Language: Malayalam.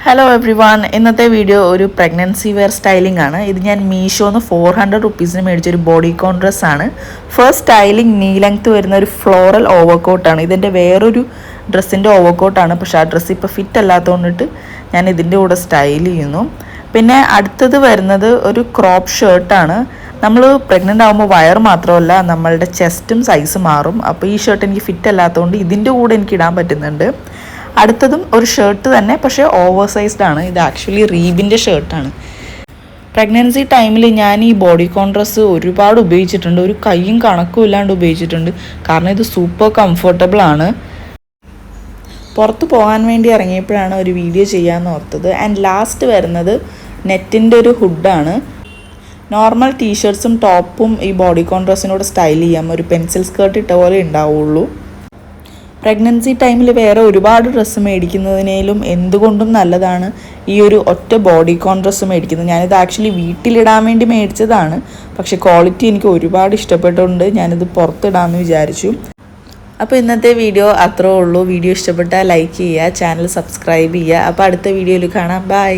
ഹലോ എവ്രി വൺ, ഇന്നത്തെ വീഡിയോ ഒരു പ്രഗ്നൻസി വെയർ സ്റ്റൈലിംഗ് ആണ്. ഇത് ഞാൻ മീഷോന്ന് 400 റുപ്പീസിന് മേടിച്ചൊരു ബോഡിക്കോൺ ഡ്രസ്സാണ്. ഫസ്റ്റ് സ്റ്റൈലിംഗ് നീ ലെങ്ത് വരുന്ന ഒരു ഫ്ലോറൽ ഓവർകോട്ടാണ്. ഇതിൻ്റെ വേറൊരു ഡ്രസ്സിൻ്റെ ഓവർകോട്ടാണ്, പക്ഷേ ആ ഡ്രസ്സ് ഇപ്പോൾ ഫിറ്റ് അല്ലാത്തതുകൊണ്ടിട്ട് ഞാൻ ഇതിൻ്റെ കൂടെ സ്റ്റൈൽ ചെയ്യുന്നു. പിന്നെ അടുത്തത് വരുന്നത് ഒരു ക്രോപ്പ് ഷർട്ടാണ്. നമ്മൾ പ്രഗ്നൻ്റ് ആകുമ്പോൾ വയർ മാത്രമല്ല നമ്മളുടെ ചെസ്റ്റും സൈസ് മാറും. അപ്പോൾ ഈ ഷർട്ട് എനിക്ക് ഫിറ്റ് അല്ലാത്തതുകൊണ്ട് ഇതിൻ്റെ കൂടെ എനിക്ക് ഇടാൻ പറ്റുന്നുണ്ട്. അടുത്തതും ഒരു ഷർട്ട് തന്നെ, പക്ഷേ ഓവർ സൈസ്ഡ് ആണ്. ഇത് ആക്ച്വലി റീബിൻ്റെ ഷർട്ടാണ്. പ്രഗ്നൻസി ടൈമിൽ ഞാൻ ഈ ബോഡിക്കോൺ ഡ്രസ്സ് ഒരുപാട് ഉപയോഗിച്ചിട്ടുണ്ട്. ഒരു കൈയും കണക്കും ഇല്ലാണ്ട് ഉപയോഗിച്ചിട്ടുണ്ട്. കാരണം ഇത് സൂപ്പർ കംഫർട്ടബിൾ ആണ്. പുറത്ത് പോകാൻ വേണ്ടി ഇറങ്ങിയപ്പോഴാണ് ഒരു വീഡിയോ ചെയ്യാമെന്ന് ഓർത്തത്. ആൻഡ് ലാസ്റ്റ് വരുന്നത് നെറ്റിൻ്റെ ഒരു ഹുഡാണ്. നോർമൽ ടീഷർട്ട്സും ടോപ്പും ഈ ബോഡിക്കോൺ ഡ്രസ്സിനോട് സ്റ്റൈൽ ചെയ്യാം. ഒരു പെൻസിൽ സ്കേർട്ട് ഇട്ട പോലെ ഉണ്ടാവുള്ളൂ. പ്രഗ്നൻസി ടൈമിൽ വേറെ ഒരുപാട് ഡ്രസ്സ് മേടിക്കുന്നതിനേലും എന്തുകൊണ്ടും നല്ലതാണ് ഈ ഒരു ഒറ്റ ബോഡിക്കോൺ ഡ്രസ്സ് മേടിക്കുന്നത്. ഞാനിത് ആക്ച്വലി വീട്ടിലിടാൻ വേണ്ടി മേടിച്ചതാണ്, പക്ഷേ ക്വാളിറ്റി എനിക്ക് ഒരുപാട് ഇഷ്ടപ്പെട്ടുകൊണ്ട് ഞാനിത് പുറത്തിടാമെന്ന് വിചാരിച്ചു. അപ്പോൾ ഇന്നത്തെ വീഡിയോ അത്രേ ഉള്ളൂ. വീഡിയോ ഇഷ്ടപ്പെട്ടാൽ ലൈക്ക് ചെയ്യുക, ചാനൽ സബ്സ്ക്രൈബ് ചെയ്യുക. അപ്പോൾ അടുത്ത വീഡിയോയിൽ കാണാം. ബൈ.